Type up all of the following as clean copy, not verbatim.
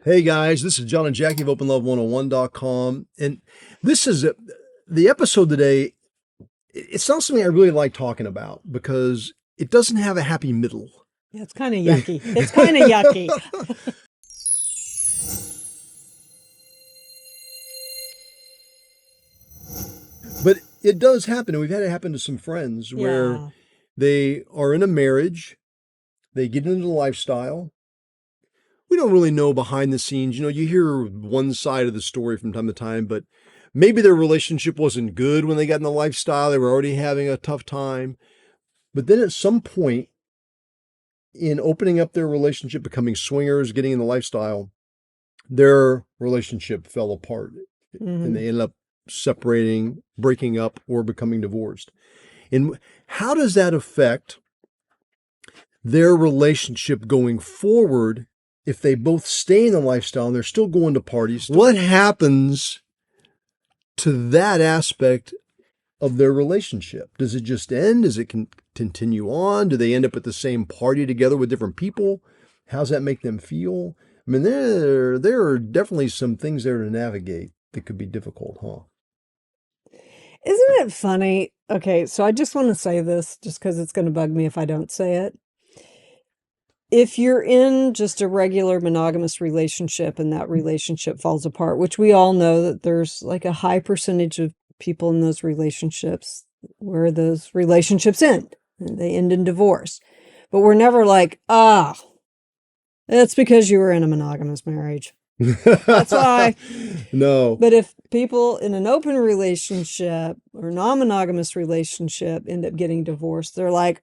Hey guys, this is John and Jackie of OpenLove101.com. And this is the episode today. It's not something I really like talking about because it doesn't have a happy middle. Yeah, it's kind of yucky. It's kind of yucky. But it does happen. And we've had it happen to some friends where they are in a marriage, they get into the lifestyle. We don't really know behind the scenes. You hear one side of the story from time to time, but maybe their relationship wasn't good when they got in the lifestyle. They were already having a tough time. But then at some point in opening up their relationship, becoming swingers, getting in the lifestyle, their relationship fell apart and they ended up separating, breaking up, or becoming divorced. And how does that affect their relationship going forward if they both stay in the lifestyle and they're still going to parties? What happens to that aspect of their relationship? Does it just end? Does it continue on? Do they end up at the same party together with different people? How's that make them feel? I mean, there are definitely some things there to navigate that could be difficult, huh? Isn't it funny? Okay, so I just want to say this just because it's going to bug me if I don't say it. If you're in just a regular monogamous relationship and that relationship falls apart, which we all know that there's like a high percentage of people in those relationships where those relationships end and they end in divorce. But we're never like, it's because you were in a monogamous marriage. That's why. No. But if people in an open relationship or non-monogamous relationship end up getting divorced, they're like,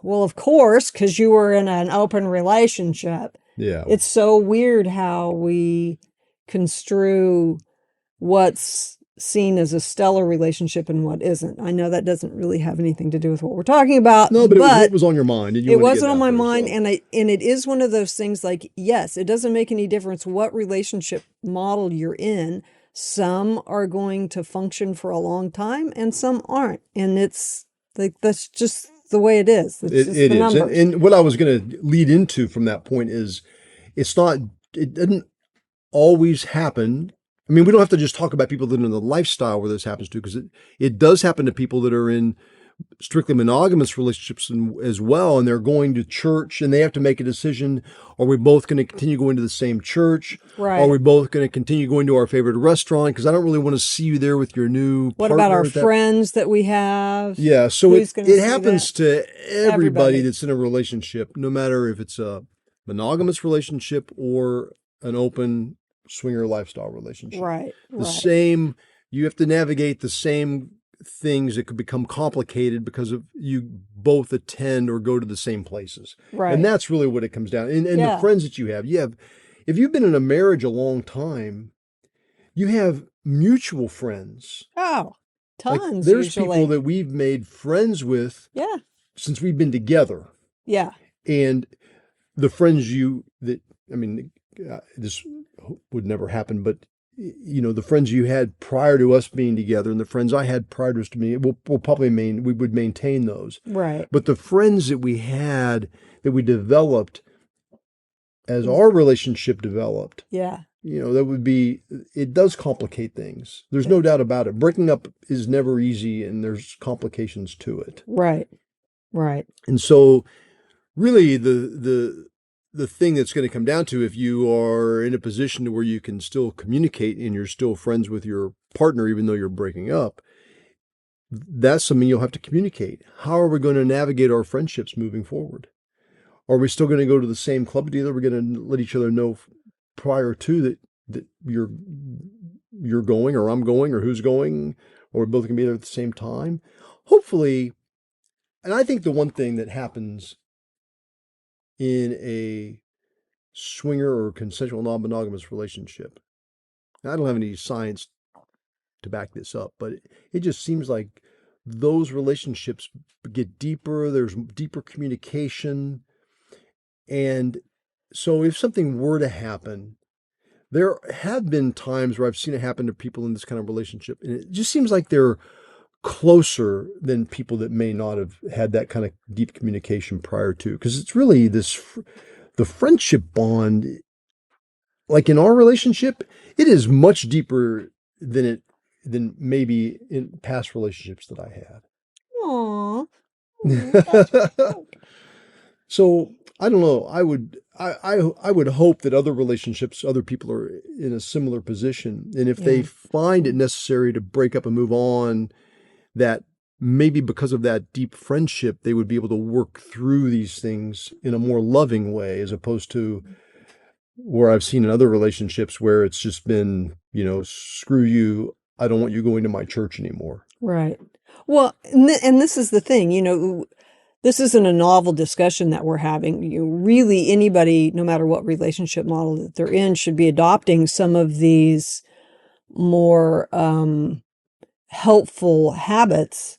well, of course, because you were in an open relationship. Yeah. It's so weird how we construe what's seen as a stellar relationship and what isn't. I know that doesn't really have anything to do with what we're talking about. No, but it was on your mind. It wasn't on my mind. And it is one of those things like, yes, it doesn't make any difference what relationship model you're in. Some are going to function for a long time and some aren't. And it's like, that's just the way it is. It's just the numbers. And what I was going to lead into from that point is it doesn't always happen. I mean, we don't have to just talk about people that are in the lifestyle where this happens to, because it does happen to people that are in strictly monogamous relationships as well, and they're going to church and they have to make a decision. Are we both going to continue going to the same church? Right. Are we both going to continue going to our favorite restaurant? Because I don't really want to see you there with your new partner. What about our friends that we have? Yeah, so it happens to everybody that's in a relationship, no matter if it's a monogamous relationship or an open swinger lifestyle relationship. Right. Same, you have to navigate the same things that could become complicated because of you both attend or go to the same places. Right. And that's really what it comes down. And the friends that you have, if you've been in a marriage a long time, you have mutual friends. Oh, tons. Like, there's usually people that we've made friends with since we've been together. Yeah. And the friends this would never happen, but the friends you had prior to us being together and the friends I had prior to us to being, we would maintain those. Right. But the friends that we had, that we developed as our relationship developed, it does complicate things. There's no doubt about it. Breaking up is never easy and there's complications to it. Right. And so really the thing that's going to come down to, if you are in a position to where you can still communicate and you're still friends with your partner, even though you're breaking up, that's something you'll have to communicate. How are we going to navigate our friendships moving forward? Are we still going to go to the same club together? We're going to let each other know prior to that you're going, or I'm going, or who's going, or we're both going to be there at the same time. Hopefully, and I think the one thing that happens in a swinger or consensual non-monogamous relationship, I don't have any science to back this up, but it just seems like those relationships get deeper. There's deeper communication. And so if something were to happen, there have been times where I've seen it happen to people in this kind of relationship, and it just seems like they're closer than people that may not have had that kind of deep communication prior to, because it's really the friendship bond like in our relationship, it is much deeper than maybe in past relationships that I Aw. That's had. cute. So I don't know. I would hope that other relationships, other people are in a similar position, and if they Yeah. find it necessary to break up and move on, that maybe because of that deep friendship, they would be able to work through these things in a more loving way, as opposed to where I've seen in other relationships where it's just been, screw you, I don't want you going to my church anymore. Right. Well, and this is the thing, this isn't a novel discussion that we're having. Really, anybody, no matter what relationship model that they're in, should be adopting some of these more helpful habits,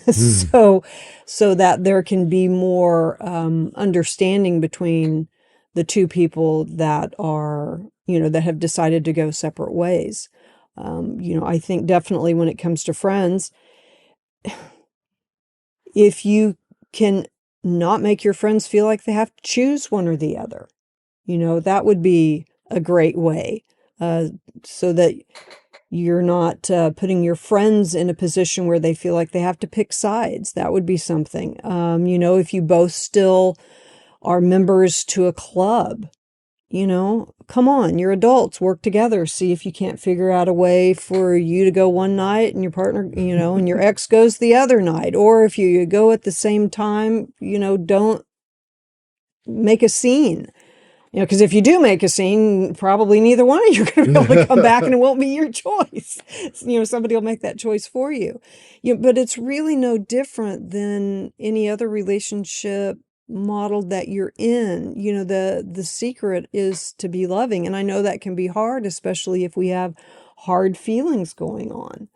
Hmm. so that there can be more understanding between the two people that are, that have decided to go separate ways. I think definitely when it comes to friends, if you can not make your friends feel like they have to choose one or the other, that would be a great way, uh, so that you're not putting your friends in a position where they feel like they have to pick sides. That would be something. If you both still are members to a club, come on, you're adults, work together, see if you can't figure out a way for you to go one night and your partner, and your ex goes the other night. Or if you go at the same time, don't make a scene. Because if you do make a scene, probably neither one of you are going to be able to come back and it won't be your choice. Somebody will make that choice for you. But it's really no different than any other relationship model that you're in. The secret is to be loving. And I know that can be hard, especially if we have hard feelings going on.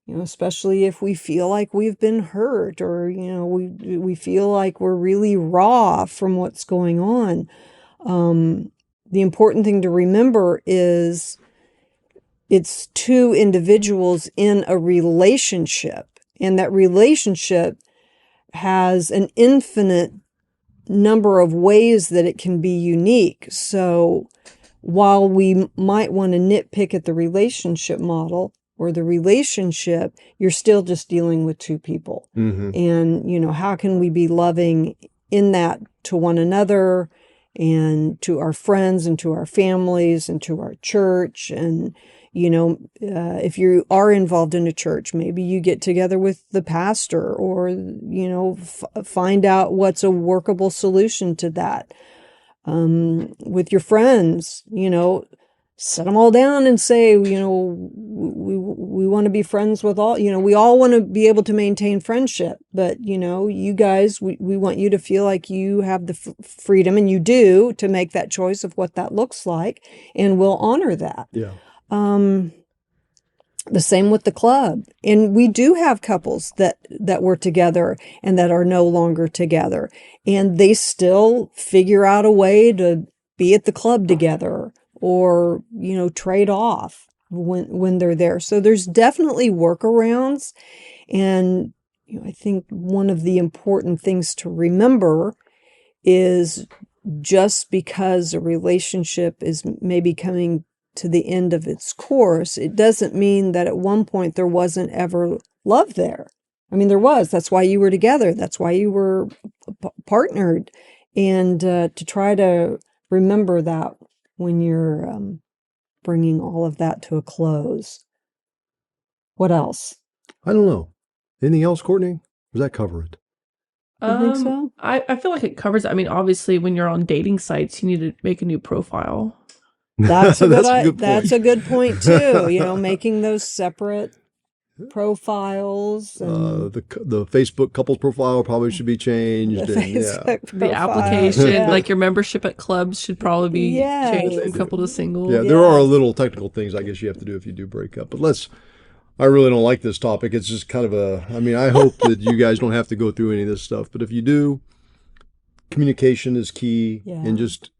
Especially if we feel like we've been hurt, or, we feel like we're really raw from what's going on. The important thing to remember is it's two individuals in a relationship, and that relationship has an infinite number of ways that it can be unique. So while we might want to nitpick at the relationship model or the relationship, you're still just dealing with two people. Hmm. And, how can we be loving in that to one another and to our friends and to our families and to our church? And, if you are involved in a church, maybe you get together with the pastor, or, find out what's a workable solution to that. With your friends, set them all down and say, we want to be friends with all, we all want to be able to maintain friendship, but, you guys, we want you to feel like you have the freedom, and you do, to make that choice of what that looks like, and we'll honor that. Yeah. The same with the club. And we do have couples that were together and that are no longer together, and they still figure out a way to be at the club together, or, trade off when they're there. So there's definitely workarounds. And, I think one of the important things to remember is, just because a relationship is maybe coming to the end of its course, it doesn't mean that at one point there wasn't ever love there. I mean, there was. That's why you were together. That's why you were partnered. And to try to remember that when you're bringing all of that to a close. What else? I don't know. Anything else, Courtney? Does that cover it? You think so? I feel like it covers it. I mean, obviously, when you're on dating sites, you need to make a new profile. That's a That's a good good that's point. a good point too. Making those separate profiles, and The Facebook couples profile probably should be the changed, and yeah. Facebook The profile. application, Yeah. like your membership at clubs, should probably be changed from Yes. couple to single. Yeah, there are Yes. little technical things I guess you have to do if you do break up. But I really don't like this topic. It's just kind of I mean, I hope that you guys don't have to go through any of this stuff. But if you do, communication is key, Yeah. and just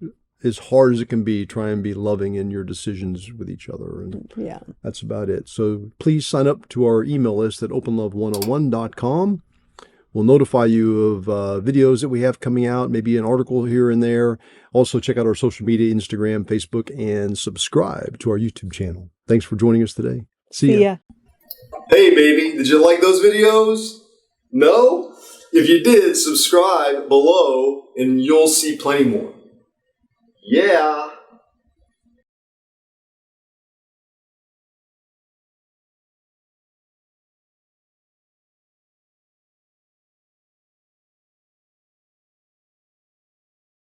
as hard as it can be, try and be loving in your decisions with each other. And Yeah. that's about it. So please sign up to our email list at openlove101.com. We'll notify you of videos that we have coming out, maybe an article here and there. Also, check out our social media, Instagram, Facebook, and subscribe to our YouTube channel. Thanks for joining us today. See ya. Hey, baby, did you like those videos? No? If you did, subscribe below and you'll see plenty more. Yeah.